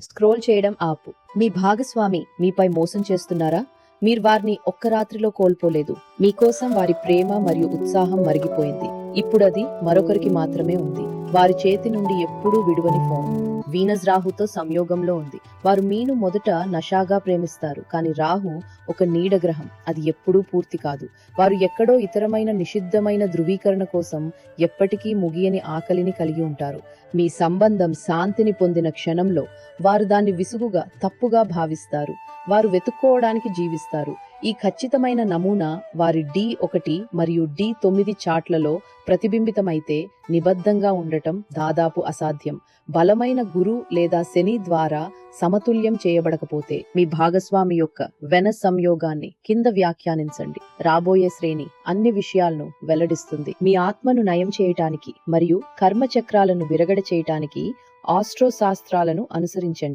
Scroll చేయడం ఆపు. మీ భాగస్వామి మీపై మోసం చేస్తున్నారా? మీరు వారిని ఒక్క రాత్రిలో కోల్పోలేదు. మీకోసం వారి ప్రేమ మరియు ఉత్సాహం మరిగిపోయింది. ఇప్పుడది మరొకరికి మాత్రమే ఉంది. వారి చేతి నుండి ఎప్పుడూ విడువని ఫోన్. వీనస్ రాహుతో సంయోగంలో ఉంది. వారు మీను మొదట నషాగా ప్రేమిస్తారు, కానీ రాహు ఒక నీడగ్రహం. అది ఎప్పుడూ పూర్తి కాదు. వారు ఎక్కడో ఇతరమైన నిషిద్ధమైన ధృవీకరణ కోసం ఎప్పటికీ ముగియని ఆకలిని కలిగి ఉంటారు. మీ సంబంధం శాంతిని పొందిన క్షణంలో వారు దాన్ని విసుగుగా, తప్పుగా భావిస్తారు. వారు వెతుక్కోవడానికి జీవిస్తారు. ఈ ఖచ్చితమైన నమూనా వారి D1 మరియు D9 చాట్లలో ప్రతిబింబితమైతే నిబద్ధంగా ఉండటం దాదాపు అసాధ్యం. బలమైన గురు లేదా శని ద్వారా సమతుల్యం చేయబడకపోతే మీ భాగస్వామి యొక్క వెనస్ సంయోగాన్ని కింద వ్యాఖ్యానించండి. రాబోయే శ్రేణి అన్ని విషయాలను వెల్లడిస్తుంది. మీ ఆత్మను నయం చేయటానికి మరియు కర్మ చక్రాలను విరగడ చేయటానికి ఆస్ట్రో శాస్త్రాలను అనుసరించండి.